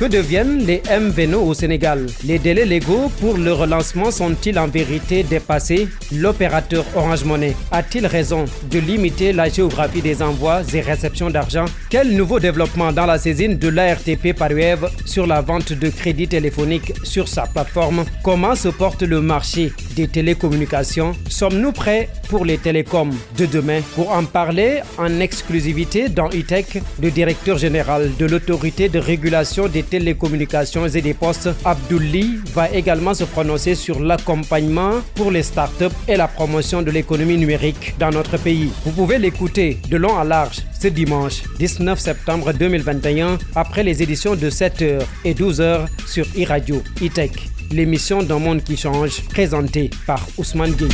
Que deviennent les MVNO au Sénégal? Les délais légaux pour le relancement sont-ils en vérité dépassés? L'opérateur Orange Money a-t-il raison de limiter la géographie des envois et réceptions d'argent? Quel nouveau développement dans la saisine de l'ARTP par UEV sur la vente de crédits téléphoniques sur sa plateforme? Comment se porte le marché des télécommunications? Sommes-nous prêts pour les télécoms de demain? Pour en parler en exclusivité dans E-Tech, le directeur général de l'autorité de régulation des télécommunications et des postes, Abdouli, va également se prononcer sur l'accompagnement pour les startups et la promotion de l'économie numérique dans notre pays. Vous pouvez l'écouter de long à large ce dimanche 19 septembre 2021 après les éditions de 7h et 12h sur e-Radio E-Tech, l'émission d'un monde qui change, présentée par Ousmane Gueye.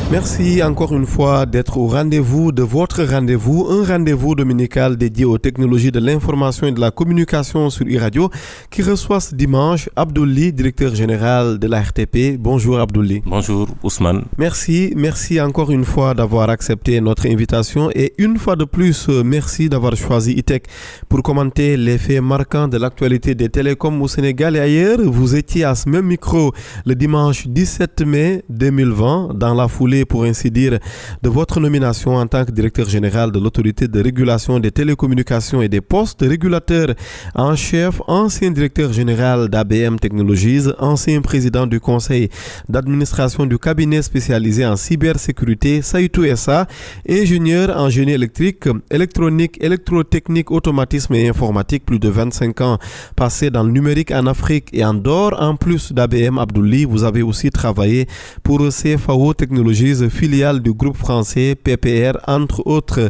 Merci encore une fois d'être au rendez-vous de votre rendez-vous, un rendez-vous dominical dédié aux technologies de l'information et de la communication sur e-Radio qui reçoit ce dimanche Abdouli, directeur général de la RTP. Bonjour Abdouli. Bonjour Ousmane. Merci encore une fois d'avoir accepté notre invitation et une fois de plus, merci d'avoir choisi E-Tech pour commenter les faits marquants de l'actualité des télécoms au Sénégal et ailleurs. Vous étiez à ce même micro le dimanche 17 mai 2020 dans la foulée, pour ainsi dire, de votre nomination en tant que directeur général de l'autorité de régulation des télécommunications et des postes, régulateur en chef, ancien directeur général d'ABM Technologies, ancien président du conseil d'administration du cabinet spécialisé en cybersécurité Saïtou SA, ingénieur en génie électrique, électronique, électrotechnique, automatisme et informatique, plus de 25 ans passés dans le numérique en Afrique et en dehors. En plus d'ABM Abdouli, vous avez aussi travaillé pour CFAO Technologies, filiale du groupe français PPR, entre autres,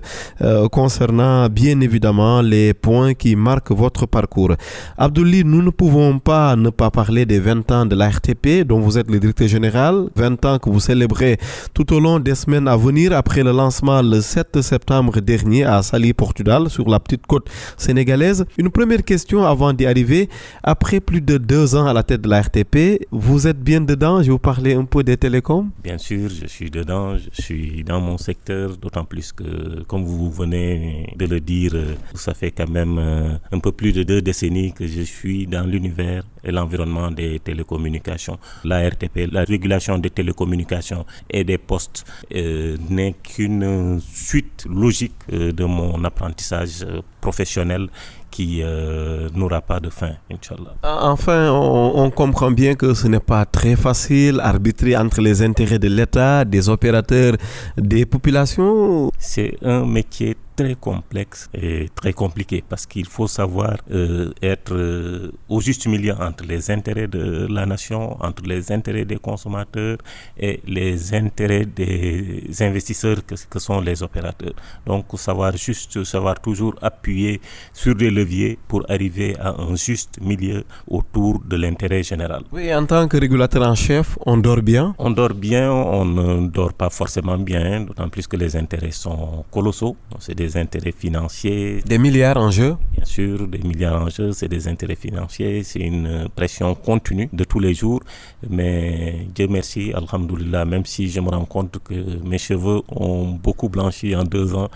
concernant bien évidemment les points qui marquent votre parcours. Abdouli, nous ne pouvons pas ne pas parler des 20 ans de la RTP dont vous êtes le directeur général, 20 ans que vous célébrez tout au long des semaines à venir après le lancement le 7 septembre dernier à Saly, Portugal, sur la petite côte sénégalaise. Une première question avant d'y arriver. Après plus de 2 ans à la tête de la RTP, vous êtes bien dedans? Je vais vous parler un peu des télécoms. Bien sûr, je suis dedans, je suis dans mon secteur, d'autant plus que, comme vous venez de le dire, ça fait quand même un peu plus de 2 décennies que je suis dans l'univers et l'environnement des télécommunications. La RTP, la régulation des télécommunications et des postes, n'est qu'une suite logique de mon apprentissage professionnel qui n'aura pas de fin, Inch'Allah. Enfin, on comprend bien que ce n'est pas très facile arbitrer entre les intérêts de l'État, des opérateurs, des populations. C'est un métier très complexe et très compliqué parce qu'il faut savoir être au juste milieu entre les intérêts de la nation, entre les intérêts des consommateurs et les intérêts des investisseurs que sont les opérateurs. Donc savoir toujours appuyer sur des leviers pour arriver à un juste milieu autour de l'intérêt général. Oui, en tant que régulateur en chef, on dort bien? On dort bien, on ne dort pas forcément bien, d'autant plus que les intérêts sont colossaux. C'est des intérêts financiers. Des milliards en jeu? Bien sûr, des milliards en jeu, c'est des intérêts financiers, c'est une pression continue de tous les jours. Mais Dieu merci, alhamdoulilah, même si je me rends compte que mes cheveux ont beaucoup blanchi en 2 ans,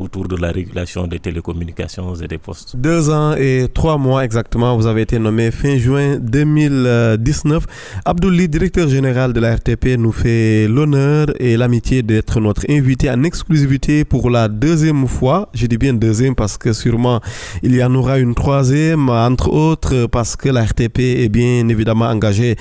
autour de la régulation des télécommunications et des postes. 2 ans et 3 mois exactement, vous avez été nommé fin juin 2019. Abdouli, directeur général de la RTP, nous fait l'honneur et l'amitié d'être notre invité en exclusivité pour la 2e fois. Je dis bien 2e parce que sûrement il y en aura une 3e, entre autres parce que la RTP est bien évidemment engagée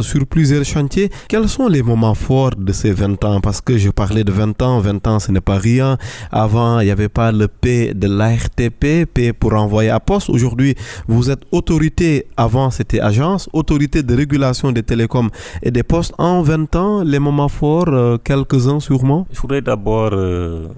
sur plusieurs chantiers. Quels sont les moments forts de ces 20 ans? Parce que je parlais de 20 ans ce n'est pas rien. Avant, il n'y avait pas le P de la RTP, P pour envoyer à poste. Aujourd'hui, vous êtes autorité, avant c'était agence, autorité de régulation des télécoms et des postes. En 20 ans, les moments forts, quelques-uns sûrement. Je voudrais d'abord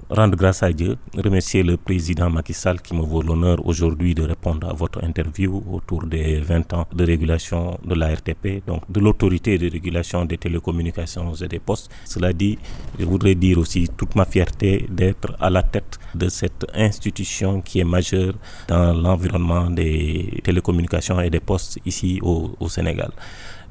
rendre grâce à Dieu, remercier le président Macky Sall qui me vaut l'honneur aujourd'hui de répondre à votre interview autour des 20 ans de régulation de la RTP, donc de l'autorité de régulation des télécommunications et des postes. Cela dit, je voudrais dire aussi toute ma fierté d'être à la tête de cette institution qui est majeure dans l'environnement des télécommunications et des postes ici au Sénégal.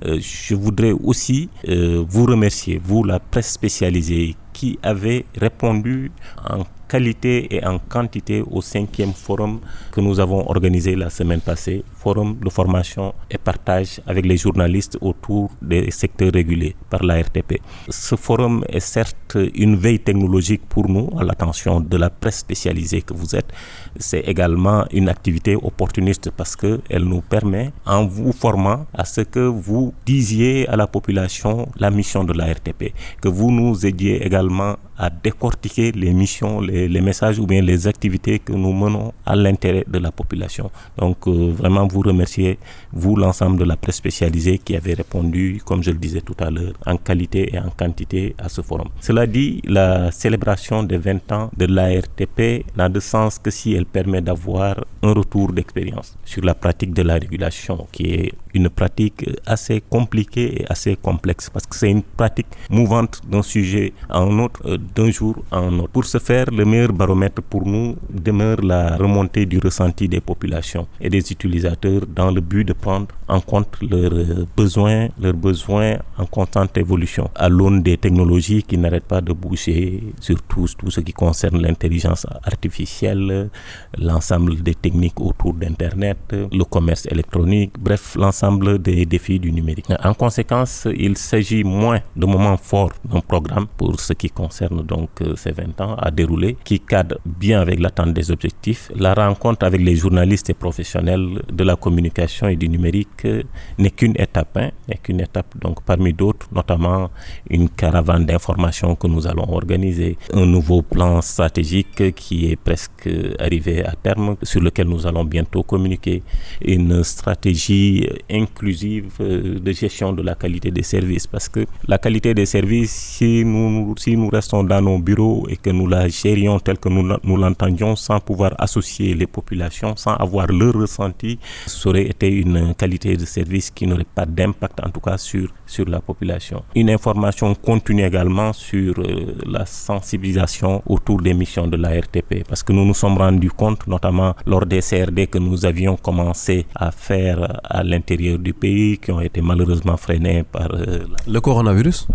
Je voudrais aussi vous remercier, vous la presse spécialisée, qui avez répondu en qualité et en quantité au 5e forum que nous avons organisé la semaine passée, forum de formation et partage avec les journalistes autour des secteurs régulés par la RTP. Ce forum est certes une veille technologique pour nous, à l'attention de la presse spécialisée que vous êtes. C'est également une activité opportuniste parce qu'elle nous permet, en vous formant, à ce que vous disiez à la population la mission de la RTP, que vous nous aidiez également à décortiquer les missions, les messages ou bien les activités que nous menons à l'intérêt de la population. Donc vraiment vous remercier, vous l'ensemble de la presse spécialisée qui avait répondu, comme je le disais tout à l'heure, en qualité et en quantité à ce forum. Cela dit, la célébration des 20 ans de l'ARTP n'a de sens que si elle permet d'avoir un retour d'expérience sur la pratique de la régulation, qui est une pratique assez compliquée et assez complexe parce que c'est une pratique mouvante d'un sujet à un autre, d'un jour à un autre. Pour ce faire, le meilleur baromètre pour nous demeure la remontée du ressenti des populations et des utilisateurs dans le but de prendre en compte leurs besoins en constante évolution à l'aune des technologies qui n'arrêtent pas de bouger, surtout tout ce qui concerne l'intelligence artificielle, l'ensemble des techniques autour d'Internet, le commerce électronique, bref, l'ensemble des défis du numérique. En conséquence, il s'agit moins de moments forts d'un programme pour ce qui concerne donc ces 20 ans à dérouler, qui cadre bien avec l'atteinte des objectifs. La rencontre avec les journalistes et professionnels de la communication et du numérique n'est qu'une étape, donc parmi d'autres, notamment une caravane d'information que nous allons organiser, un nouveau plan stratégique qui est presque arrivé à terme, sur lequel nous allons bientôt communiquer, une stratégie inclusive de gestion de la qualité des services, parce que la qualité des services, si nous restons dans nos bureaux et que nous la gérions telle que nous l'entendions sans pouvoir associer les populations, sans avoir leur ressenti, ça aurait été une qualité de service qui n'aurait pas d'impact en tout cas sur la population. Une information continue également sur la sensibilisation autour des missions de la RTP, parce que nous nous sommes rendus compte, notamment lors des CRD que nous avions commencé à faire à l'intérieur du pays, qui ont été malheureusement freinés par le coronavirus.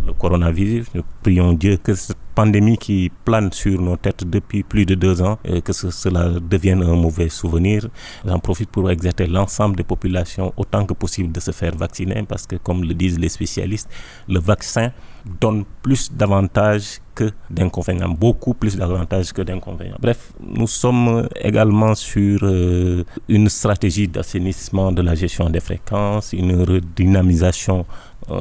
Nous prions Dieu que cette pandémie qui plane sur nos têtes depuis plus de 2 ans, que cela devienne un mauvais souvenir. J'en profite pour exhorter l'ensemble des populations autant que possible de se faire vacciner, parce que comme le disent les spécialistes, le vaccin donne plus d'avantages que d'inconvénients, beaucoup plus d'avantages que d'inconvénients. Bref, nous sommes également sur une stratégie d'assainissement de la gestion des fréquences, une redynamisation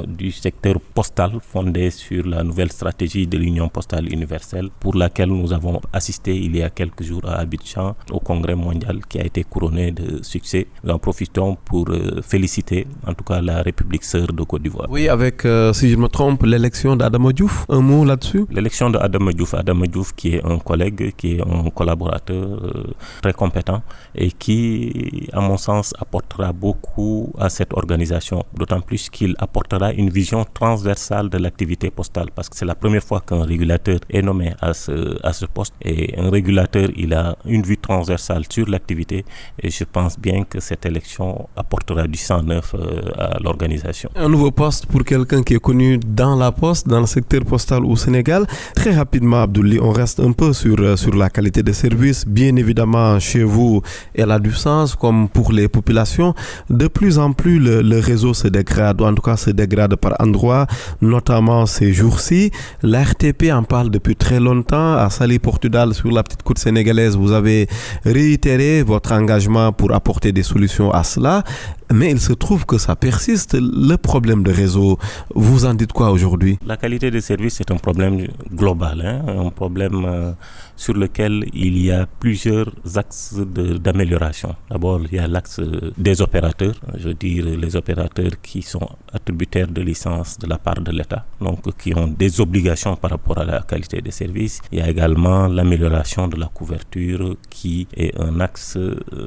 du secteur postal fondée sur la nouvelle stratégie de l'Union postale universelle, pour laquelle nous avons assisté il y a quelques jours à Abidjan au congrès mondial qui a été couronné de succès. Nous en profitons pour féliciter en tout cas la République sœur de Côte d'Ivoire. Oui, avec, si je me trompe, l'élection d'Adama Diouf, un mot là-dessus? L'élection d'Adama Diouf qui est un collègue, qui est un collaborateur très compétent et qui, à mon sens, apportera beaucoup à cette organisation, d'autant plus qu'il apportera une vision transversale de l'activité postale, parce que c'est la première fois qu'un régulateur est nommé à ce poste, et un régulateur, il a une vue transversale sur l'activité, et je pense bien que cette élection apportera du sang neuf à l'organisation. Un nouveau poste pour quelqu'un qui est connu dans la poste, dans le secteur postal au Sénégal. Très rapidement, Abdoulaye, on reste un peu sur la qualité des services. Bien évidemment, chez vous, elle a du sens, comme pour les populations. De plus en plus, le réseau se dégrade, ou en tout cas se dégrade par endroits, notamment ces jours-ci. La RTP en parle depuis très longtemps. À Saly Portudal, sur la petite côte sénégalaise, vous avez réitéré votre engagement pour apporter des solutions à cela. Mais il se trouve que ça persiste, le problème de réseau. Vous en dites quoi aujourd'hui? La qualité des services, c'est un problème global, un problème sur lequel il y a plusieurs axes d'amélioration. D'abord, il y a l'axe des opérateurs, je veux dire les opérateurs qui sont attributaires de licences de la part de l'État, donc qui ont des obligations par rapport à la qualité des services. Il y a également l'amélioration de la couverture qui est un axe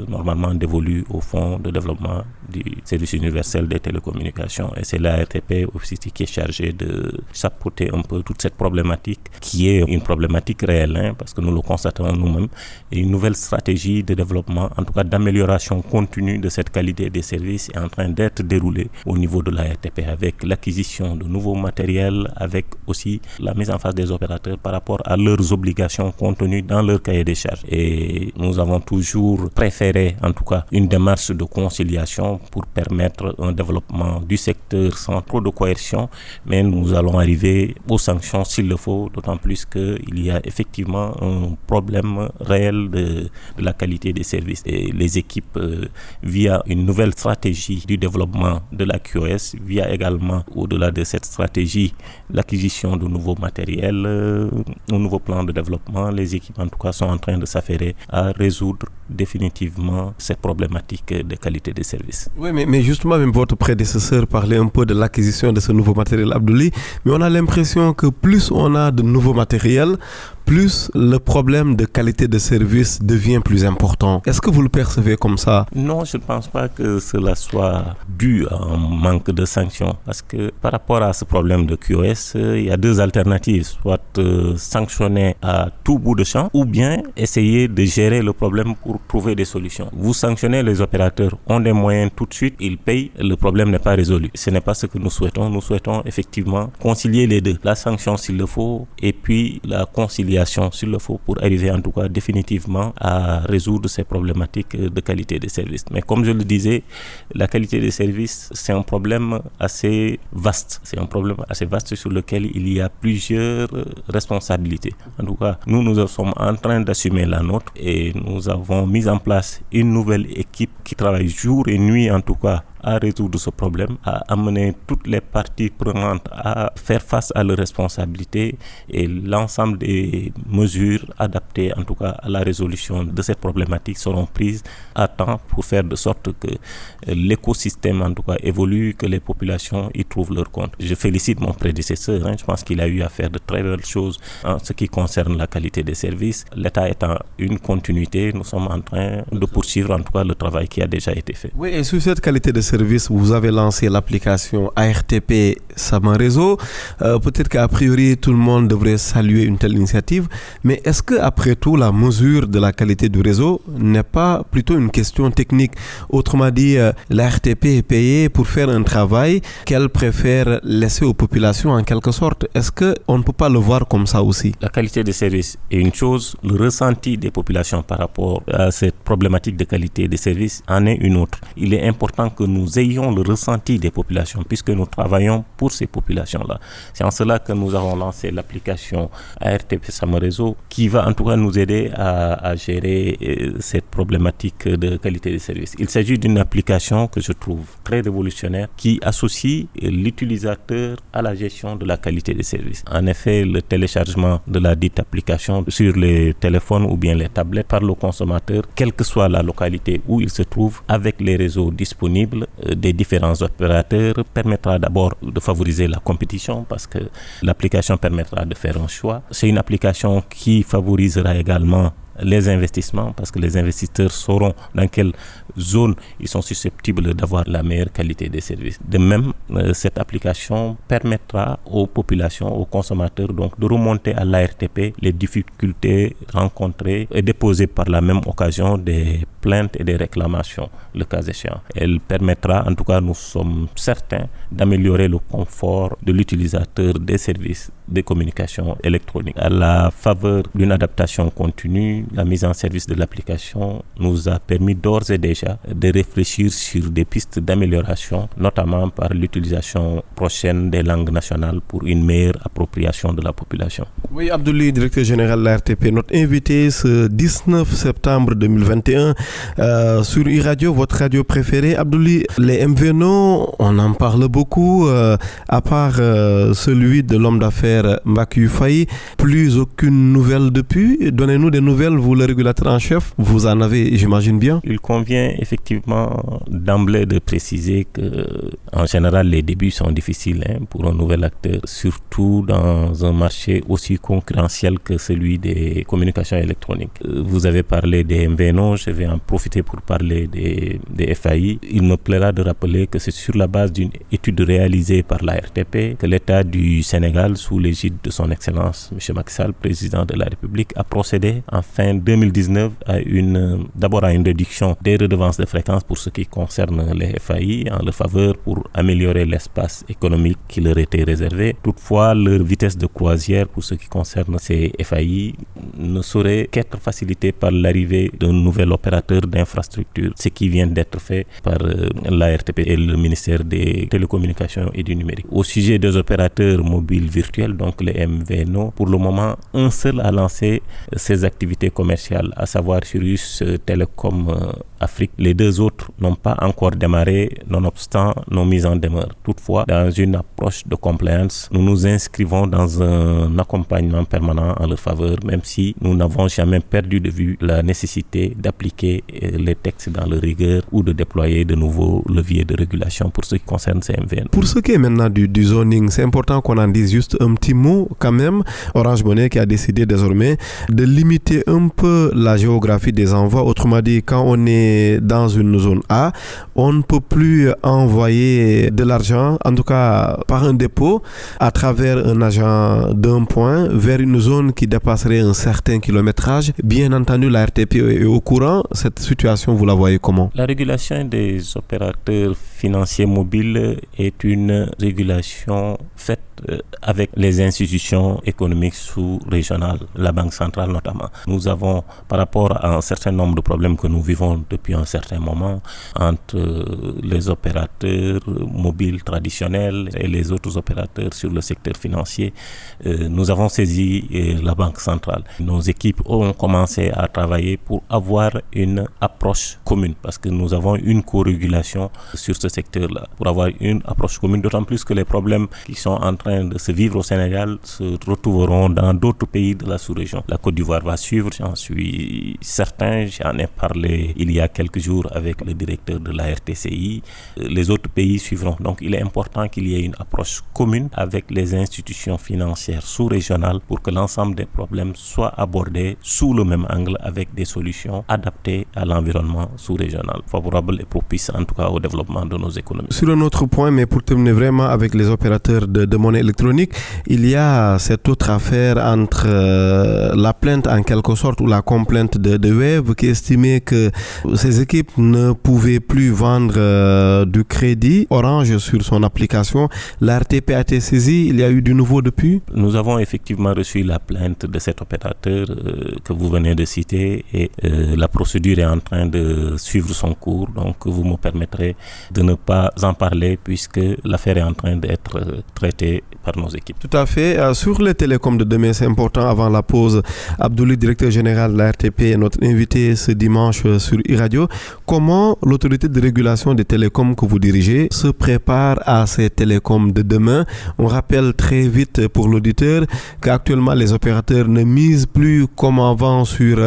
normalement dévolu au Fonds de développement du service universel des télécommunications, et c'est la RTP aussi qui est chargée de chapeauter un peu toute cette problématique qui est une problématique réelle, parce que nous le constatons nous-mêmes, et une nouvelle stratégie de développement, en tout cas d'amélioration continue de cette qualité des services est en train d'être déroulée au niveau de la RTP avec l'acquisition de nouveaux matériels, avec aussi la mise en face des opérateurs par rapport à leurs obligations contenues dans leur cahier des charges. Et nous avons toujours préféré, en tout cas, une démarche de conciliation pour permettre un développement du secteur sans trop de coercion, mais nous allons arriver aux sanctions s'il le faut, d'autant plus qu'il y a effectivement un problème réel de la qualité des services. Et les équipes, via une nouvelle stratégie du développement de la QoS, via également, au-delà de cette stratégie, l'acquisition de nouveaux matériels, un nouveau plan de développement, les équipes en tout cas sont en train de s'affairer à résoudre définitivement cette problématique de qualité des services. Oui, mais justement, même votre prédécesseur parlait un peu de l'acquisition de ce nouveau matériel, Abdoulaye, mais on a l'impression que plus on a de nouveaux matériels, plus le problème de qualité de service devient plus important. Est-ce que vous le percevez comme ça? Non, je ne pense pas que cela soit dû à un manque de sanctions. Parce que par rapport à ce problème de QoS, il y a deux alternatives. Soit sanctionner à tout bout de champ ou bien essayer de gérer le problème pour trouver des solutions. Vous sanctionnez, les opérateurs ont des moyens tout de suite, ils payent, le problème n'est pas résolu. Ce n'est pas ce que nous souhaitons. Nous souhaitons effectivement concilier les deux. La sanction s'il le faut et puis la conciliation s'il le faut pour arriver en tout cas définitivement à résoudre ces problématiques de qualité des services. Mais comme je le disais, la qualité des services, c'est un problème assez vaste. C'est un problème assez vaste sur lequel il y a plusieurs responsabilités. En tout cas, nous sommes en train d'assumer la nôtre et nous avons mis en place une nouvelle équipe qui travaille jour et nuit en tout cas à résoudre ce problème, à amener toutes les parties prenantes à faire face à leurs responsabilités et l'ensemble des mesures adaptées en tout cas à la résolution de cette problématique seront prises à temps pour faire de sorte que l'écosystème en tout cas évolue, que les populations y trouvent leur compte. Je félicite mon prédécesseur, je pense qu'il a eu à faire de très belles choses en ce qui concerne la qualité des services. L'État étant une continuité, nous sommes en train de poursuivre en tout cas le travail qui a déjà été fait. Oui, et sur cette qualité de service, vous avez lancé l'application ARTP Sama Réseau. Peut-être qu'a priori, tout le monde devrait saluer une telle initiative, mais est-ce qu'après tout, la mesure de la qualité du réseau n'est pas plutôt une question technique? Autrement dit, l'ARTP est payée pour faire un travail qu'elle préfère laisser aux populations en quelque sorte. Est-ce qu'on ne peut pas le voir comme ça aussi? La qualité des services est une chose, le ressenti des populations par rapport à cette problématique de qualité des services en est une autre. Il est important que nous ayons le ressenti des populations puisque nous travaillons pour ces populations-là. C'est en cela que nous avons lancé l'application ARTP Sama Réseau qui va en tout cas nous aider à gérer cette problématique de qualité des services. Il s'agit d'une application que je trouve très révolutionnaire qui associe l'utilisateur à la gestion de la qualité des services. En effet, le téléchargement de la dite application sur les téléphones ou bien les tablettes par le consommateur, quelle que soit la localité où il se trouve, avec les réseaux disponibles des différents opérateurs, permettra d'abord de favoriser la compétition parce que l'application permettra de faire un choix. C'est une application qui favorisera également les investissements parce que les investisseurs sauront dans quelle zone ils sont susceptibles d'avoir la meilleure qualité des services. De même, cette application permettra aux populations, aux consommateurs donc de remonter à l'ARTP les difficultés rencontrées et déposer par la même occasion des plaintes et des réclamations, le cas échéant. Elle permettra, en tout cas nous sommes certains, d'améliorer le confort de l'utilisateur des services de communication électronique. À la faveur d'une adaptation continue, la mise en service de l'application nous a permis d'ores et déjà de réfléchir sur des pistes d'amélioration, notamment par l'utilisation prochaine des langues nationales pour une meilleure appropriation de la population. Oui, Abdoulaye, directeur général de l'ARTP, notre invité ce 19 septembre 2021 sur iRadio, votre radio préférée. Abdoulaye, les MVNO, on en parle beaucoup, à part celui de l'homme d'affaires Mbakiou Faye, plus aucune nouvelle depuis. Donnez-nous des nouvelles, vous le régulateur en chef, vous en avez, j'imagine bien. Il convient effectivement d'emblée de préciser que, en général, les débuts sont difficiles pour un nouvel acteur, surtout dans un marché aussi concurrentiel que celui des communications électroniques. Vous avez parlé des MVNO, je vais en profiter pour parler des FAI. Il me plaira de rappeler que c'est sur la base d'une étude réalisée par la RTP que l'État du Sénégal, sous l'égide de son Excellence M. Macky Sall, président de la République, a procédé en fin 2019 d'abord à une réduction des redevances de fréquence pour ce qui concerne les FAI en leur faveur pour améliorer l'espace économique qui leur était réservé. Toutefois, leur vitesse de croisière pour ce qui concerne ces FAI ne saurait qu'être facilitée par l'arrivée d'un nouvel opérateur d'infrastructure, ce qui vient d'être fait par la RTP et le ministère des Télécommunications et du Numérique. Au sujet des opérateurs mobiles virtuels, donc les MVNO, pour le moment, un seul a lancé ses activités commerciales, à savoir Sirius Télécom Afrique. Les deux autres n'ont pas encore démarré, nonobstant nos mises en demeure. Toutefois, dans une approche de compliance, nous nous inscrivons dans un accompagnement permanent en leur faveur, même si nous n'avons jamais perdu de vue la nécessité d'appliquer les textes dans leur rigueur ou de déployer de nouveaux leviers de régulation pour ce qui concerne ces MVN. Pour ce qui est maintenant du zoning, c'est important qu'on en dise juste un petit mot quand même. Orange Money qui a décidé désormais de limiter un peu la géographie des envois. Autrement dit, quand on est dans une zone A, on ne peut plus envoyer de l'argent, en tout cas par un dépôt, à travers un agent d'un point vers une zone qui dépasserait un certain kilométrage. Bien entendu, la RTP est au courant. Cette situation, vous la voyez comment? La régulation des opérateurs financiers mobiles est une régulation faite avec les institutions économiques sous-régionales, la Banque centrale notamment. Nous avons, par rapport à un certain nombre de problèmes que nous vivons depuis un certain moment entre les opérateurs mobiles traditionnels et les autres opérateurs sur le secteur financier, nous avons saisi la Banque centrale. Nos équipes ont commencé à travailler pour avoir une approche commune parce que nous avons une co-régulation sur ce secteur-là, pour avoir une approche commune, d'autant plus que les problèmes qui sont en train de se vivre au Sénégal se retrouveront dans d'autres pays de la sous-région. La Côte d'Ivoire va suivre, j'en suis certain, j'en ai parlé il y a quelques jours avec le directeur de la RTCI. Les autres pays suivront. Donc il est important qu'il y ait une approche commune avec les institutions financières sous-régionales pour que l'ensemble des problèmes soient abordés sous le même angle avec des solutions adaptées à l'environnement sous-régional, favorable et propice en tout cas au développement de nos économies. Sur un autre point, mais pour terminer vraiment avec les opérateurs de monnaie électronique, il y a cette autre affaire entre la plainte en quelque sorte ou la complainte de Wave qui estimait que ces équipes ne pouvaient plus vendre du crédit Orange sur son application. La RTP a été saisie, il y a eu du nouveau depuis? Nous avons effectivement reçu la plainte de cet opérateur que vous venez de citer et la procédure est en train de suivre son cours, donc vous me permettrez de ne pas en parler puisque l'affaire est en train d'être traitée par nos équipes. Tout à fait. Sur les télécoms de demain, c'est important, avant la pause, Abdoulaye, directeur général de la RTP, est notre invité ce dimanche sur e-radio. Comment l'autorité de régulation des télécoms que vous dirigez se prépare à ces télécoms de demain? On rappelle très vite pour l'auditeur qu'actuellement les opérateurs ne misent plus comme avant sur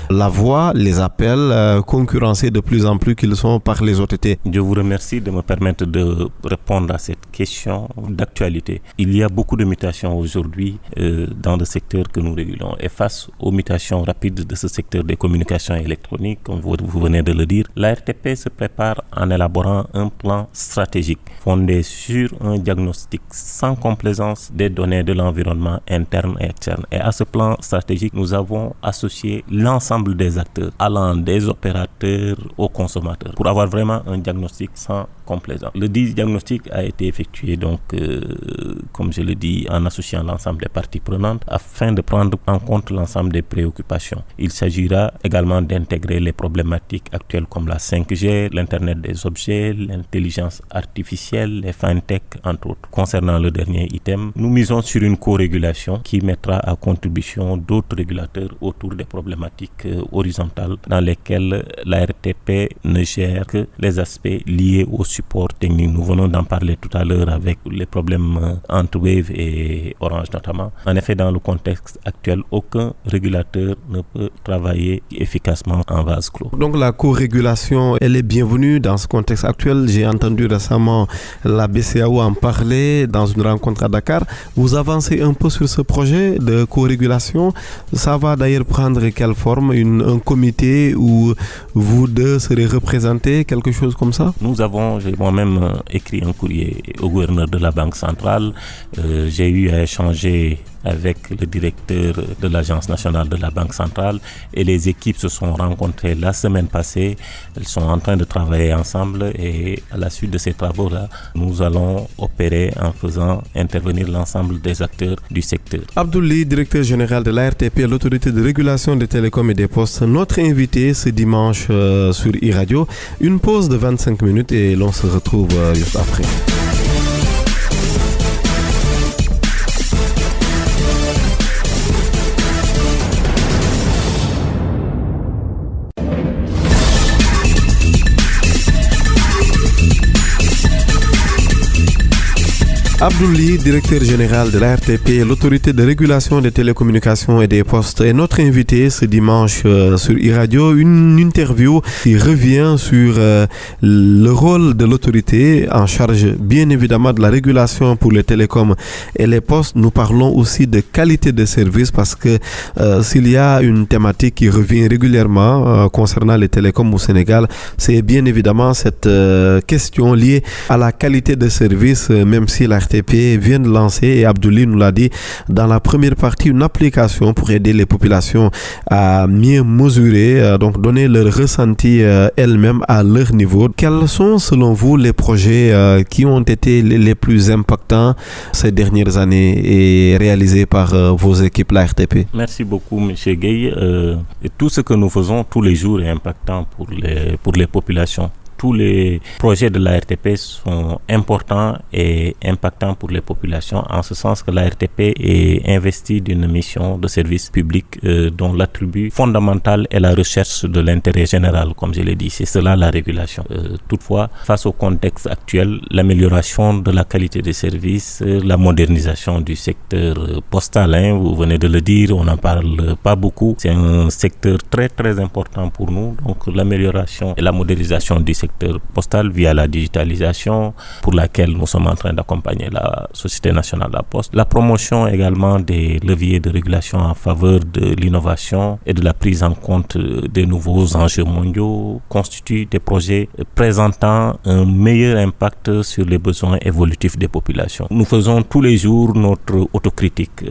la voix, les appels, concurrencés de plus en plus qu'ils sont par les OTT. Je vous remercie de me permettre de répondre à cette question d'actualité. Il y a beaucoup de mutations aujourd'hui dans le secteur que nous régulons et face aux mutations rapides de ce secteur des communications électroniques, comme vous venez de le dire, la RTP se prépare en élaborant un plan stratégique fondé sur un diagnostic sans complaisance des données de l'environnement interne et externe. Et à ce plan stratégique, nous avons associé l'ensemble des acteurs, allant des opérateurs aux consommateurs, pour avoir vraiment un diagnostic sans complaisance. Le diagnostic a été effectué donc, comme je le dis, en associant l'ensemble des parties prenantes afin de prendre en compte l'ensemble des préoccupations. Il s'agira également d'intégrer les problématiques actuelles comme la 5G, l'Internet des objets, l'intelligence artificielle, les fintech, entre autres. Concernant le dernier item, nous misons sur une co-régulation qui mettra à contribution d'autres régulateurs autour des problématiques horizontales dans lesquelles la RTP ne gère que les aspects liés au support technique. Nous venons d'en parler tout à l'heure avec les problèmes entre Wave et Orange notamment. En effet, dans le contexte actuel, aucun régulateur ne peut travailler efficacement en vase clos. Donc la co-régulation, elle est bienvenue dans ce contexte actuel. J'ai entendu récemment la BCEAO en parler dans une rencontre à Dakar. Vous avancez un peu sur ce projet de co-régulation. Ça va d'ailleurs prendre quelle forme? Un comité où vous deux serez représentés, quelque chose comme ça? J'ai moi-même écrit un courrier au gouverneur de la Banque centrale. J'ai eu à échanger avec le directeur de l'Agence nationale de la Banque centrale et les équipes se sont rencontrées la semaine passée. Elles sont en train de travailler ensemble et à la suite de ces travaux-là, nous allons opérer en faisant intervenir l'ensemble des acteurs du secteur. Abdoulaye, directeur général de l'ARTP, l'autorité de régulation des télécoms et des postes, notre invité ce dimanche sur e-radio. Une pause de 25 minutes et l'on se retrouve juste après. Abdoulaye, directeur général de l'ARTP, l'autorité de régulation des télécommunications et des postes, est notre invité ce dimanche sur e-radio. Une interview qui revient sur le rôle de l'autorité en charge bien évidemment de la régulation pour les télécoms et les postes. Nous parlons aussi de qualité de service parce que s'il y a une thématique qui revient régulièrement concernant les télécoms au Sénégal, c'est bien évidemment cette question liée à la qualité de service, même si l'ARTP vient de lancer, et Abdoulaye nous l'a dit dans la première partie, une application pour aider les populations à mieux mesurer, donc donner leur ressenti elles-mêmes à leur niveau. Quels sont selon vous les projets qui ont été les plus impactants ces dernières années et réalisés par vos équipes, la RTP? Merci beaucoup, M. Gueye. Tout ce que nous faisons tous les jours est impactant pour les populations. Tous les projets de l'ARTP sont importants et impactants pour les populations, en ce sens que l'ARTP est investie d'une mission de service public dont l'attribut fondamental est la recherche de l'intérêt général, comme je l'ai dit. C'est cela la régulation. Toutefois, face au contexte actuel, l'amélioration de la qualité des services, la modernisation du secteur postal, vous venez de le dire, on n'en parle pas beaucoup. C'est un secteur très très important pour nous. Donc l'amélioration et la modernisation du secteur postal via la digitalisation pour laquelle nous sommes en train d'accompagner la Société nationale de la Poste. La promotion également des leviers de régulation en faveur de l'innovation et de la prise en compte des nouveaux enjeux mondiaux constituent des projets présentant un meilleur impact sur les besoins évolutifs des populations. Nous faisons tous les jours notre autocritique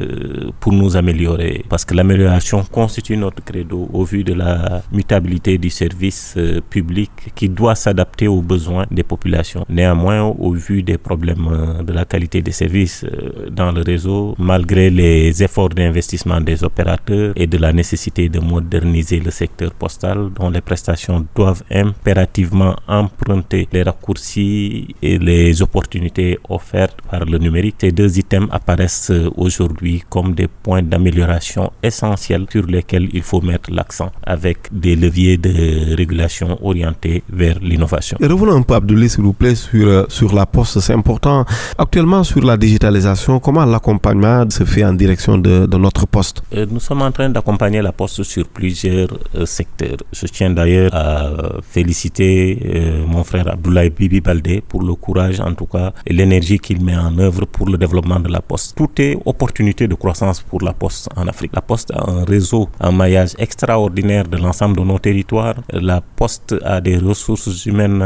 pour nous améliorer parce que l'amélioration constitue notre credo au vu de la mutabilité du service public qui doit s'adapter aux besoins des populations. Néanmoins, au vu des problèmes de la qualité des services dans le réseau, malgré les efforts d'investissement des opérateurs et de la nécessité de moderniser le secteur postal, dont les prestations doivent impérativement emprunter les raccourcis et les opportunités offertes par le numérique, ces deux items apparaissent aujourd'hui comme des points d'amélioration essentiels sur lesquels il faut mettre l'accent avec des leviers de régulation orientés vers l'innovation. Et revenons un peu, Abdoulaye, s'il vous plaît, sur la Poste. C'est important. Actuellement, sur la digitalisation, comment l'accompagnement se fait en direction de notre Poste? Nous sommes en train d'accompagner la Poste sur plusieurs secteurs. Je tiens d'ailleurs à féliciter mon frère Abdoulaye Bibi Baldé pour le courage, en tout cas, et l'énergie qu'il met en œuvre pour le développement de la Poste. Tout est opportunité de croissance pour la Poste en Afrique. La Poste a un réseau, un maillage extraordinaire de l'ensemble de nos territoires. La Poste a des ressources humaines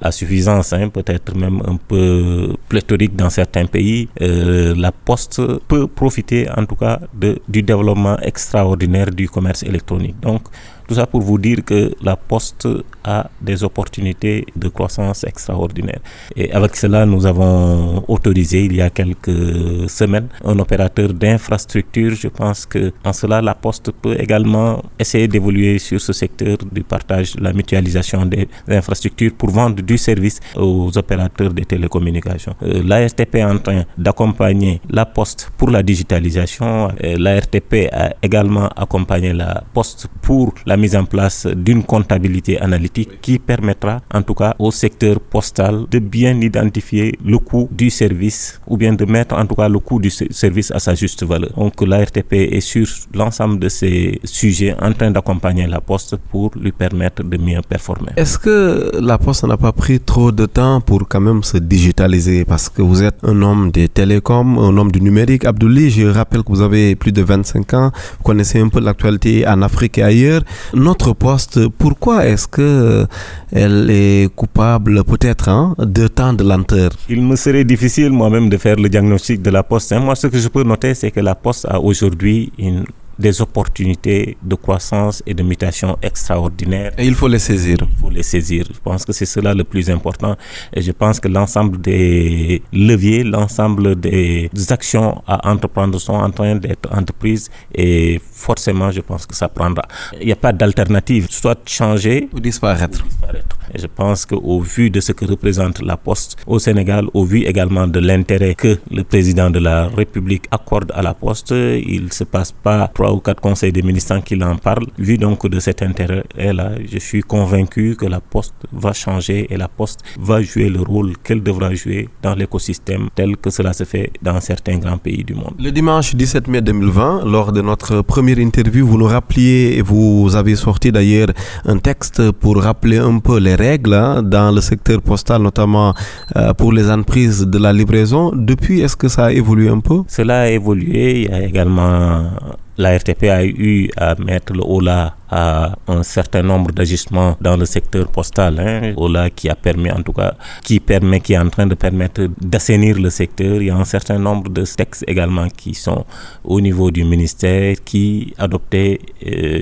à suffisance, peut-être même un peu pléthorique dans certains pays. La Poste peut profiter en tout cas du développement extraordinaire du commerce électronique. Donc, tout ça pour vous dire que la Poste a des opportunités de croissance extraordinaires. Et avec cela, nous avons autorisé il y a quelques semaines un opérateur d'infrastructure. Je pense qu'en cela, la Poste peut également essayer d'évoluer sur ce secteur du partage, la mutualisation des infrastructures pour vendre du service aux opérateurs des télécommunications. L'ARTP est en train d'accompagner la Poste pour la digitalisation. L'ARTP a également accompagné la Poste pour la mise en place d'une comptabilité analytique qui permettra en tout cas au secteur postal de bien identifier le coût du service ou bien de mettre en tout cas le coût du service à sa juste valeur. Donc l'ARTP est sur l'ensemble de ces sujets en train d'accompagner la Poste pour lui permettre de mieux performer. Est-ce que la Poste n'a pas pris trop de temps pour quand même se digitaliser parce que vous êtes un homme des télécoms, un homme du numérique? Abdoulaye, je rappelle que vous avez plus de 25 ans, vous connaissez un peu l'actualité en Afrique et ailleurs. Notre Poste, pourquoi est-ce que elle est coupable peut-être de tant de lenteur? Il me serait difficile moi-même de faire le diagnostic de la Poste. Moi, ce que je peux noter, c'est que la Poste a aujourd'hui des opportunités de croissance et de mutation extraordinaires. Et il faut les saisir. Il faut les saisir. Je pense que c'est cela le plus important. Et je pense que l'ensemble des leviers, l'ensemble des actions à entreprendre sont en train d'être entreprises et forcément, je pense que ça prendra. Il n'y a pas d'alternative. Soit changer ou disparaître. Et je pense qu'au vu de ce que représente la Poste au Sénégal, au vu également de l'intérêt que le président de la République accorde à la Poste, il ne se passe pas 3 ou 4 conseils des ministres qui en parlent. Vu donc de cet intérêt-là, je suis convaincu que la Poste va changer et la Poste va jouer le rôle qu'elle devra jouer dans l'écosystème tel que cela se fait dans certains grands pays du monde. Le dimanche 17 mai 2020, lors de notre première interview, vous nous rappeliez, et vous avez sorti d'ailleurs un texte pour rappeler un peu les règles dans le secteur postal, notamment pour les entreprises de la livraison. Depuis, est-ce que ça a évolué un peu? Cela a évolué. Il y a également... La RTP a eu à mettre le HOLA à un certain nombre d'ajustements dans le secteur postal. HOLA qui a permis, en tout cas, qui est en train de permettre d'assainir le secteur. Il y a un certain nombre de textes également qui sont au niveau du ministère qui, adoptés,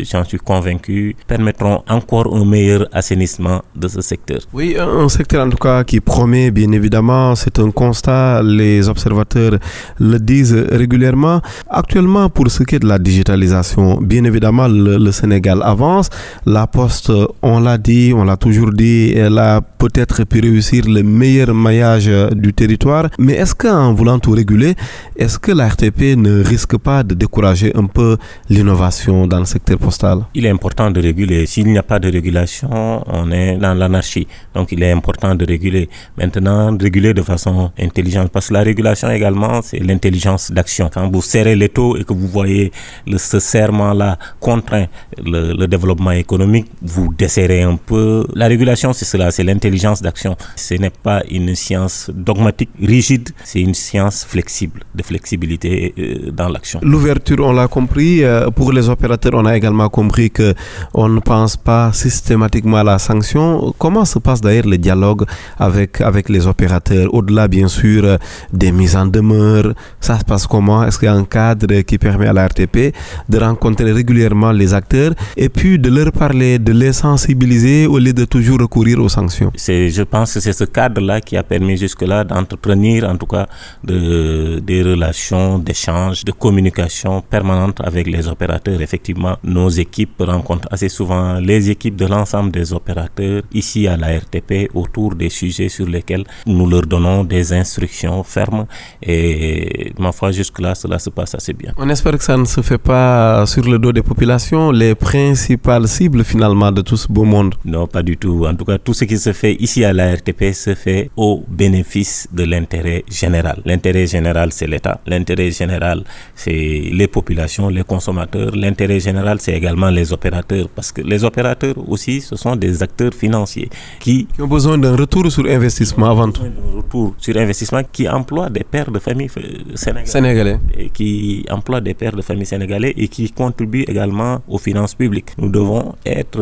j'en suis convaincu, permettront encore un meilleur assainissement de ce secteur. Oui, un secteur en tout cas qui promet, bien évidemment, c'est un constat, les observateurs le disent régulièrement. Actuellement, pour ce qui est de la digitalisation, bien évidemment, le Sénégal avance. La Poste, on l'a dit, on l'a toujours dit, elle a peut-être pu réussir le meilleur maillage du territoire. Mais est-ce qu'en voulant tout réguler, est-ce que la RTP ne risque pas de décourager un peu l'innovation dans le secteur postal? Il est important de réguler. S'il n'y a pas de régulation, on est dans l'anarchie. Donc, il est important de réguler. Maintenant, réguler de façon intelligente. Parce que la régulation également, c'est l'intelligence d'action. Quand vous serrez l'étau et que vous voyez ce serrement-là contraint le développement économique, vous desserrez un peu. La régulation, c'est cela, c'est l'intelligence d'action. Ce n'est pas une science dogmatique, rigide, c'est une science flexible, de flexibilité dans l'action. L'ouverture, on l'a compris. Pour les opérateurs, on a également compris qu'on ne pense pas systématiquement à la sanction. Comment se passe d'ailleurs le dialogue avec les opérateurs? Au-delà, bien sûr, des mises en demeure, ça se passe comment? Est-ce qu'il y a un cadre qui permet à la RTP de rencontrer régulièrement les acteurs et puis de leur parler, de les sensibiliser au lieu de toujours recourir aux sanctions? Je pense que c'est ce cadre-là qui a permis jusque-là d'entretenir en tout cas des relations d'échange, de communication permanente avec les opérateurs. Effectivement, nos équipes rencontrent assez souvent les équipes de l'ensemble des opérateurs ici à la RTP autour des sujets sur lesquels nous leur donnons des instructions fermes et ma foi jusque-là cela se passe assez bien. On espère que ça ne se fait pas sur le dos des populations, les principales cibles finalement de tout ce beau monde. Non, pas du tout. En tout cas, tout ce qui se fait ici à la RTP se fait au bénéfice de l'intérêt général. L'intérêt général, c'est l'État. L'intérêt général, c'est les populations, les consommateurs. L'intérêt général, c'est également les opérateurs. Parce que les opérateurs aussi, ce sont des acteurs financiers qui ont besoin d'un retour sur investissement avant tout. Un retour sur investissement qui emploie des pères de famille sénégalais. Et qui emploie des pères de famille sénégalais et qui contribuent également aux finances publiques. Nous devons être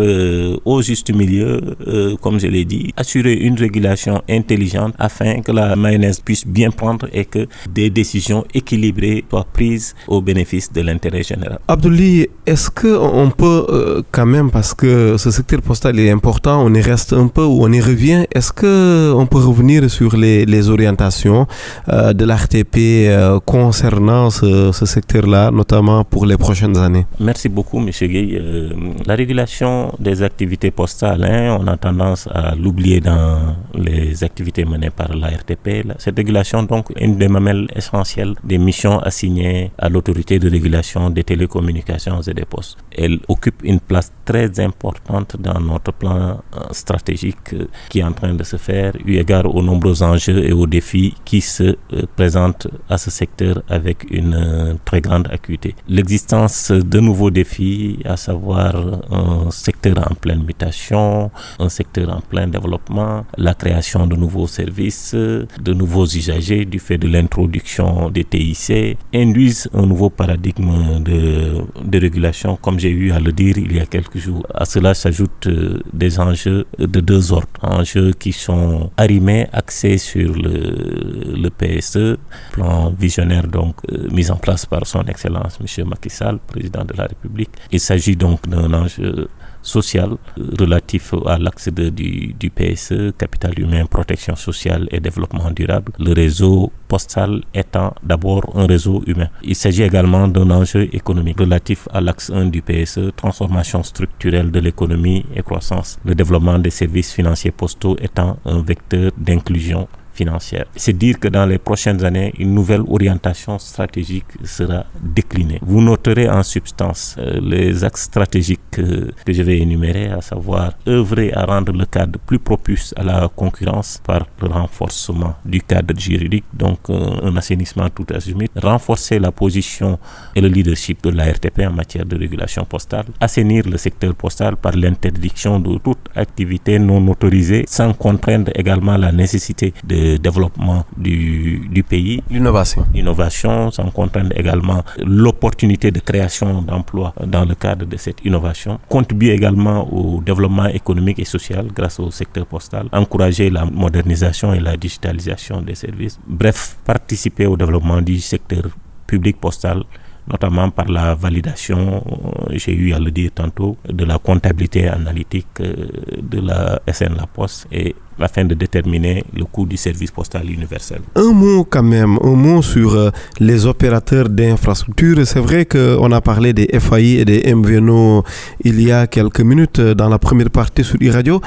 au juste milieu, comme je l'ai dit, assurer une régulation intelligente afin que la mayonnaise puisse bien prendre et que des décisions équilibrées soient prises au bénéfice de l'intérêt général. Abdoulaye, est-ce qu'on peut quand même, parce que ce secteur postal est important, on y reste un peu ou on y revient, est-ce qu'on peut revenir sur les orientations de l'ARTP concernant ce secteur-là, notamment pour les prochaines années? Merci beaucoup, M. Gueye. la régulation des activités postales, on a tendance à l'oublier dans les activités menées par l'ARTP. Cette régulation, donc, est une des mamelles essentielles des missions assignées à l'autorité de régulation des télécommunications et des postes. Elle occupe une place très importante dans notre plan stratégique qui est en train de se faire, eu égard aux nombreux enjeux et aux défis qui se présentent à ce secteur avec une très grande acuité. L'existence de nouveaux défis, à savoir un secteur en pleine mutation, un secteur en plein développement, la création de nouveaux services, de nouveaux usagers du fait de l'introduction des TIC, induisent un nouveau paradigme de régulation, comme j'ai eu à le dire il y a quelques jours. À cela s'ajoutent des enjeux de deux ordres. Enjeux qui sont arrimés, axés sur le PSE, plan visionnaire donc mis en place par son Excellence M. Macky Sall, président de la République. Il s'agit donc d'un enjeu social relatif à l'axe du PSE, capital humain, protection sociale et développement durable. Le réseau postal étant d'abord un réseau humain. Il s'agit également d'un enjeu économique relatif à l'axe 1 du PSE, transformation structurelle de l'économie et croissance. Le développement des services financiers postaux étant un vecteur d'inclusion financière. C'est dire que dans les prochaines années, une nouvelle orientation stratégique sera déclinée. Vous noterez en substance les axes stratégiques que je vais énumérer, à savoir œuvrer à rendre le cadre plus propice à la concurrence par le renforcement du cadre juridique, donc un assainissement tout azimut, renforcer la position et le leadership de la RTP en matière de régulation postale, assainir le secteur postal par l'interdiction de toute activité non autorisée, sans contraindre également la nécessité de développement du pays. L'innovation, sans contraindre également l'opportunité de création d'emplois dans le cadre de cette innovation. Contribuer également au développement économique et social grâce au secteur postal. Encourager la modernisation et la digitalisation des services. Bref, participer au développement du secteur public postal, notamment par la validation, j'ai eu à le dire tantôt, de la comptabilité analytique de la SN La Poste et afin de déterminer le coût du service postal universel. Un mot sur les opérateurs d'infrastructures. C'est vrai qu'on a parlé des FAI et des MVNO il y a quelques minutes dans la première partie sur e-radio.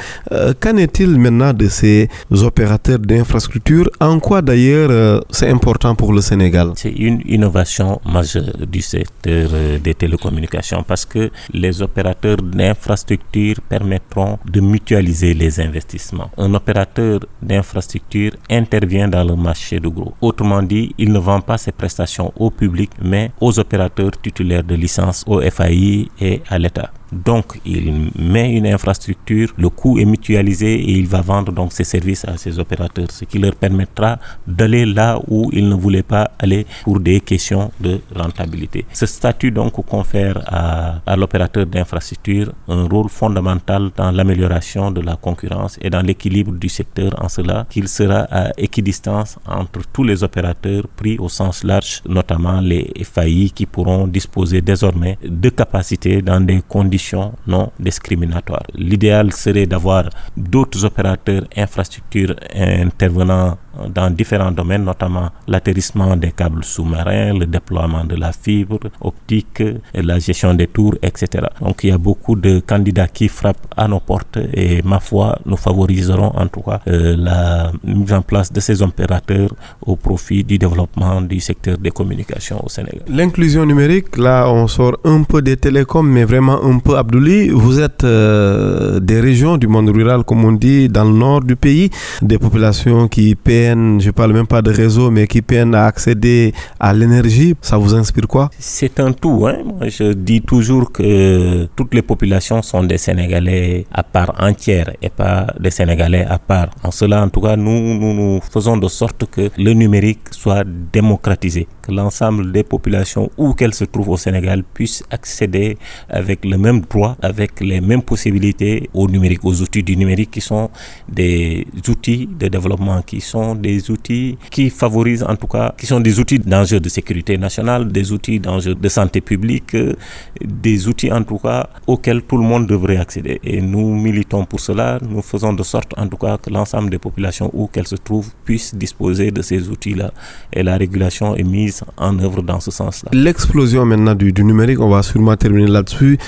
Qu'en est-il maintenant de ces opérateurs d'infrastructures? En quoi d'ailleurs c'est important pour le Sénégal? C'est une innovation majeure du secteur des télécommunications parce que les opérateurs d'infrastructures permettront de mutualiser les investissements. Un opérateur d'infrastructure intervient dans le marché de gros. Autrement dit, il ne vend pas ses prestations au public, mais aux opérateurs titulaires de licence, au FAI et à l'État. Donc, il met une infrastructure, le coût est mutualisé et il va vendre donc ses services à ses opérateurs, ce qui leur permettra d'aller là où ils ne voulaient pas aller pour des questions de rentabilité. Ce statut donc confère à l'opérateur d'infrastructure un rôle fondamental dans l'amélioration de la concurrence et dans l'équilibre du secteur, en cela qu'il sera à équidistance entre tous les opérateurs pris au sens large, notamment les FAI qui pourront disposer désormais de capacités dans des conditions non discriminatoires. L'idéal serait d'avoir d'autres opérateurs infrastructures intervenant dans différents domaines, notamment l'atterrissement des câbles sous-marins, le déploiement de la fibre optique, la gestion des tours, etc. Donc il y a beaucoup de candidats qui frappent à nos portes et ma foi, nous favoriserons en tout cas la mise en place de ces opérateurs au profit du développement du secteur des communications au Sénégal. L'inclusion numérique, là on sort un peu des télécoms, mais vraiment un peu. Abdoulaye, vous êtes des régions du monde rural, comme on dit, dans le nord du pays, des populations qui peinent, je ne parle même pas de réseau, mais qui peinent à accéder à l'énergie. Ça vous inspire quoi? C'est un tout. Moi, je dis toujours que toutes les populations sont des Sénégalais à part entière et pas des Sénégalais à part. En cela, en tout cas, nous faisons de sorte que le numérique soit démocratisé, que l'ensemble des populations, où qu'elles se trouvent au Sénégal, puissent accéder avec le même droit, avec les mêmes possibilités au numérique, aux outils du numérique qui sont des outils de développement, qui sont des outils qui favorisent en tout cas, qui sont des outils d'enjeu de sécurité nationale, des outils d'enjeu de santé publique, des outils en tout cas auxquels tout le monde devrait accéder. Et nous militons pour cela, nous faisons de sorte en tout cas que l'ensemble des populations où qu'elles se trouvent puissent disposer de ces outils-là. Et la régulation est mise mettent en œuvre dans ce sens-là. L'explosion maintenant du numérique, on va sûrement terminer là-dessus,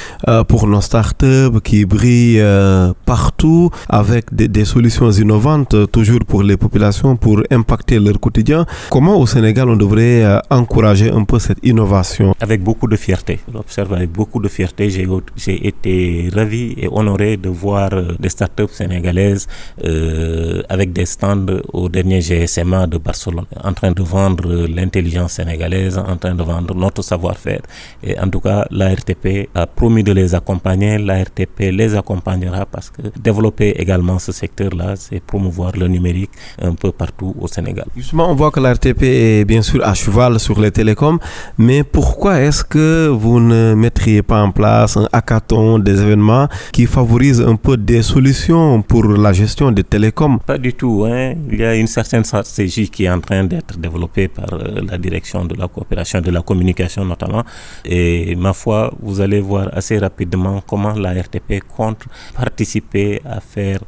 pour nos startups qui brillent partout avec des solutions innovantes, toujours pour les populations, pour impacter leur quotidien. Comment au Sénégal on devrait encourager un peu cette innovation? Avec beaucoup de fierté. J'observe avec beaucoup de fierté. J'ai été ravi et honoré de voir des startups sénégalaises avec des stands au dernier GSMA de Barcelone, en train de vendre l'intelligence sénégalaise, en train de vendre notre savoir-faire. Et en tout cas, l'ARTP a promis de les accompagner. L'ARTP les accompagnera parce que développer également ce secteur-là, c'est promouvoir le numérique un peu partout au Sénégal. Justement, on voit que l'ARTP est bien sûr à cheval sur les télécoms, mais pourquoi est-ce que vous ne mettriez pas en place un hackathon, des événements qui favorisent un peu des solutions pour la gestion des télécoms? Pas du tout. Il y a une certaine stratégie qui est en train d'être développée par la direction de la coopération et de la communication notamment. Et ma foi, vous allez voir assez rapidement comment la RTP compte participer à faire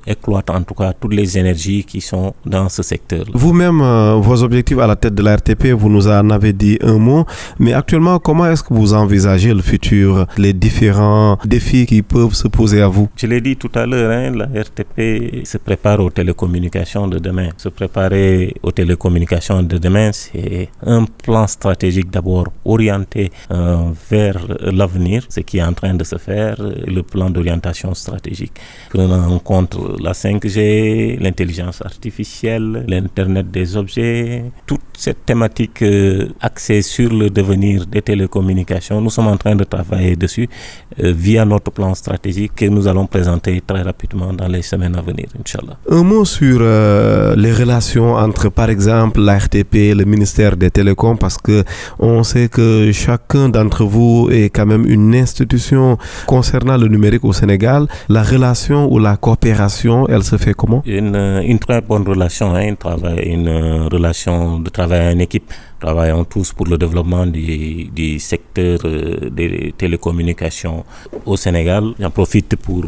éclore en tout cas toutes les énergies qui sont dans ce secteur. Vous-même, vos objectifs à la tête de la RTP, vous nous en avez dit un mot, mais actuellement, comment est-ce que vous envisagez le futur, les différents défis qui peuvent se poser à vous? Je l'ai dit tout à l'heure, la RTP se prépare aux télécommunications de demain. Se préparer aux télécommunications de demain, c'est un plan stratégique d'abord orienté vers l'avenir, ce qui est en train de se faire, le plan d'orientation stratégique, prenant en compte la 5G, l'intelligence artificielle, l'Internet des objets, toute cette thématique axée sur le devenir des télécommunications. Nous sommes en train de travailler dessus via notre plan stratégique que nous allons présenter très rapidement dans les semaines à venir, Inch'Allah. Un mot sur les relations entre, par exemple, la RTP et le ministère des Télécoms, parce que on sait que chacun d'entre vous est quand même une institution concernant le numérique au Sénégal. La relation ou la coopération, elle se fait comment? Une très bonne relation, une relation de travail en équipe. Travaillons tous pour le développement du secteur des télécommunications au Sénégal. J'en profite pour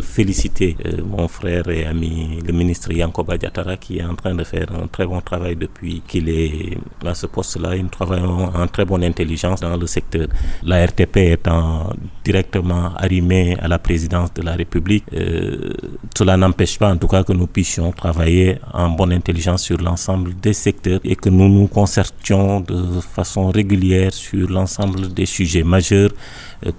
féliciter mon frère et ami, le ministre Yankoba Diattara, qui est en train de faire un très bon travail depuis qu'il est à ce poste-là. Nous travaillons en très bonne intelligence dans le secteur. La RTP étant directement arrimée à la présidence de la République, cela n'empêche pas en tout cas que nous puissions travailler en bonne intelligence sur l'ensemble des secteurs et que nous nous concertions de façon régulière sur l'ensemble des sujets majeurs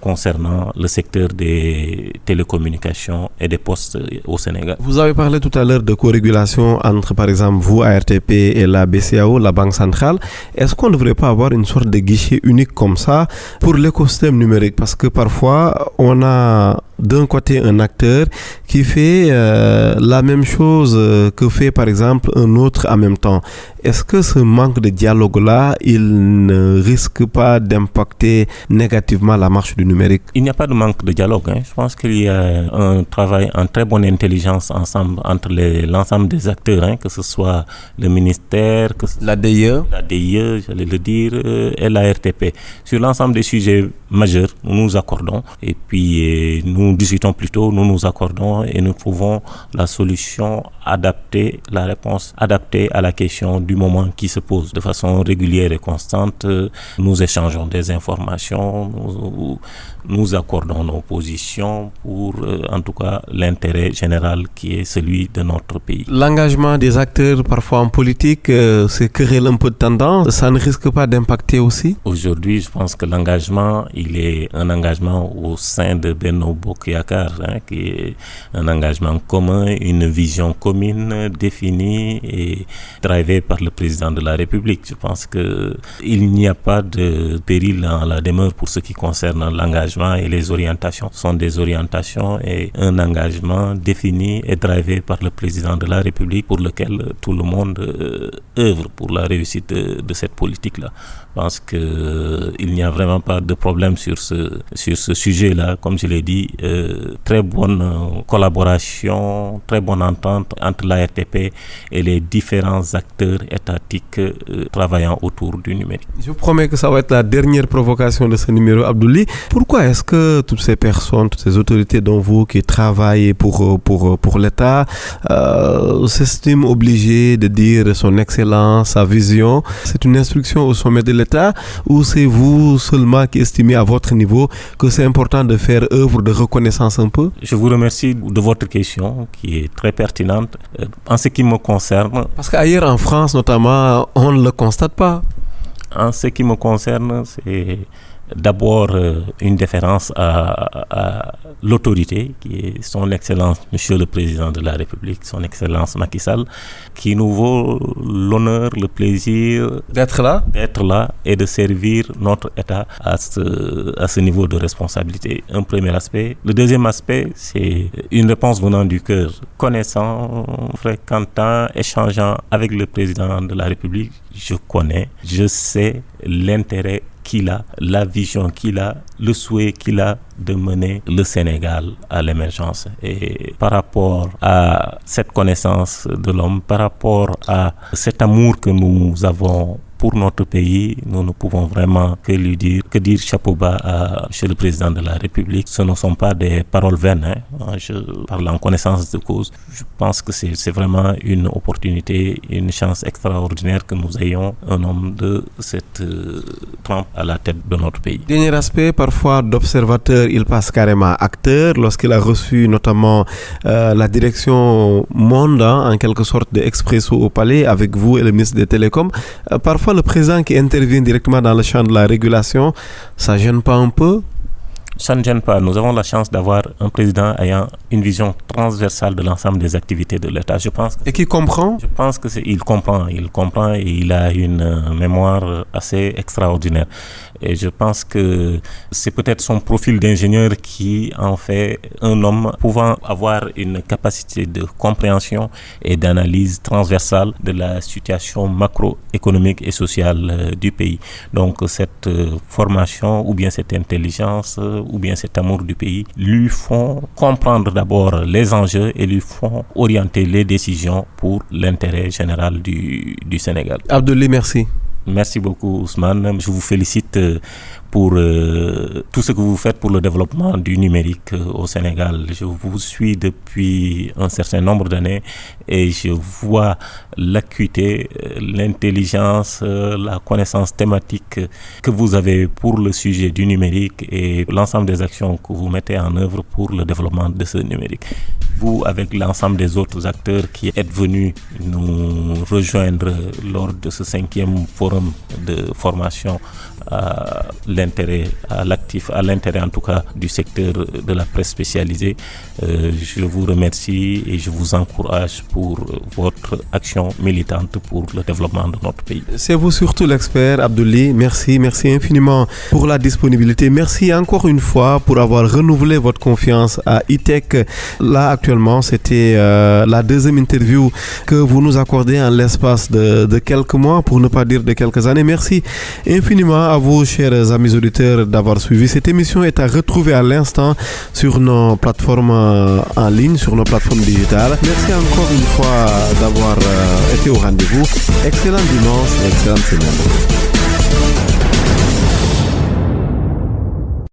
concernant le secteur des télécommunications et des postes au Sénégal. Vous avez parlé tout à l'heure de co-régulation entre, par exemple, vous, ARTP, et la BCEAO, la Banque centrale. Est-ce qu'on ne devrait pas avoir une sorte de guichet unique comme ça pour l'écosystème numérique? Parce que parfois, on a d'un côté un acteur qui fait la même chose que fait par exemple un autre en même temps. Est-ce que ce manque de dialogue-là, il ne risque pas d'impacter négativement la marche du numérique? Il n'y a pas de manque de dialogue. Je pense qu'il y a un travail en très bonne intelligence ensemble entre l'ensemble des acteurs, que ce soit le ministère, la DIE, j'allais le dire, et la RTP. Sur l'ensemble des sujets majeurs, nous nous accordons et puis nous discutons plutôt, nous nous accordons et nous trouvons la solution adaptée, la réponse adaptée à la question du moment qui se pose de façon régulière et constante. Nous échangeons des informations, nous accordons nos positions pour en tout cas l'intérêt général qui est celui de notre pays. L'engagement des acteurs parfois en politique, c'est querelle un peu de tendance, ça ne risque pas d'impacter aussi? Aujourd'hui, je pense que l'engagement, il est un engagement au sein de Benno Bokk Yakaar, qui est un engagement commun, une vision commune définie et drivée par le président de la République. Je pense qu'il n'y a pas de péril dans la demeure pour ce qui concerne l'engagement et les orientations. Ce sont des orientations et un engagement défini et drivé par le président de la République pour lequel tout le monde œuvre pour la réussite de cette politique-là. Je pense qu'il n'y a vraiment pas de problème sur ce sujet-là. Comme je l'ai dit, très bonne collaboration, très bonne entente entre l'ARTP et les différents acteurs étatiques travaillant autour du numérique. Je vous promets que ça va être la dernière provocation de ce numéro, Abdoulaye. Pourquoi est-ce que toutes ces personnes, toutes ces autorités dont vous qui travaillent pour l'État s'estiment obligées de dire son excellence, sa vision? C'est une instruction au sommet de l'État ou c'est vous seulement qui estimez à votre niveau que c'est important de faire œuvre de reconnaissance un peu? Je vous remercie de votre question qui est très pertinente. En ce qui me concerne... Parce qu'ailleurs en France notamment, on ne le constate pas. En ce qui me concerne, c'est d'abord une déférence à l'autorité qui est son Excellence Monsieur le Président de la République, son Excellence Macky Sall, qui nous vaut l'honneur, le plaisir d'être là et de servir notre État à ce niveau de responsabilité. Un premier aspect. Le deuxième aspect, c'est une réponse venant du cœur. Connaissant, fréquentant, échangeant avec le Président de la République, je sais l'intérêt qu'il a, la vision qu'il a, le souhait qu'il a de mener le Sénégal à l'émergence. Et par rapport à cette connaissance de l'homme, par rapport à cet amour que nous avons pour notre pays, nous ne pouvons vraiment que dire chapeau bas à M. le Président de la République. Ce ne sont pas des paroles vaines, Je parle en connaissance de cause. Je pense que c'est vraiment une opportunité, une chance extraordinaire que nous ayons un homme de cette trempe à la tête de notre pays. Dernier aspect, parfois d'observateur, il passe carrément acteur. Lorsqu'il a reçu notamment la direction Monde, en quelque sorte de Expresso au Palais, avec vous et le ministre des Télécoms, parfois le président qui intervient directement dans le champ de la régulation, ça gêne pas un peu? Ça ne gêne pas. Nous avons la chance d'avoir un président ayant une vision transversale de l'ensemble des activités de l'État. Et qui comprend? Je pense qu'il comprend et il a une mémoire assez extraordinaire. Et je pense que c'est peut-être son profil d'ingénieur qui en fait un homme pouvant avoir une capacité de compréhension et d'analyse transversale de la situation macroéconomique et sociale du pays. Donc cette formation ou bien cette intelligence ou bien cet amour du pays lui font comprendre d'abord les enjeux et lui font orienter les décisions pour l'intérêt général du Sénégal. Abdoulaye, merci. Merci beaucoup Ousmane. Je vous félicite pour tout ce que vous faites pour le développement du numérique au Sénégal. Je vous suis depuis un certain nombre d'années et je vois l'acuité, l'intelligence, la connaissance thématique que vous avez pour le sujet du numérique et l'ensemble des actions que vous mettez en œuvre pour le développement de ce numérique. Vous, avec l'ensemble des autres acteurs qui êtes venus nous rejoindre lors de ce 5e forum de formation à l'intérêt en tout cas du secteur de la presse spécialisée. Je vous remercie et je vous encourage pour votre action militante pour le développement de notre pays. C'est vous surtout l'expert, Abdoulaye. Merci infiniment pour la disponibilité. Merci encore une fois pour avoir renouvelé votre confiance à E-Tech. Là actuellement, c'était la deuxième interview que vous nous accordez en l'espace de quelques mois, pour ne pas dire de quelques années. Merci infiniment à vous, chers amis auditeurs, d'avoir suivi. Cette émission est à retrouver à l'instant sur nos plateformes en ligne, sur nos plateformes digitales. Merci encore une fois d'avoir été au rendez-vous. Excellent dimanche et excellente semaine.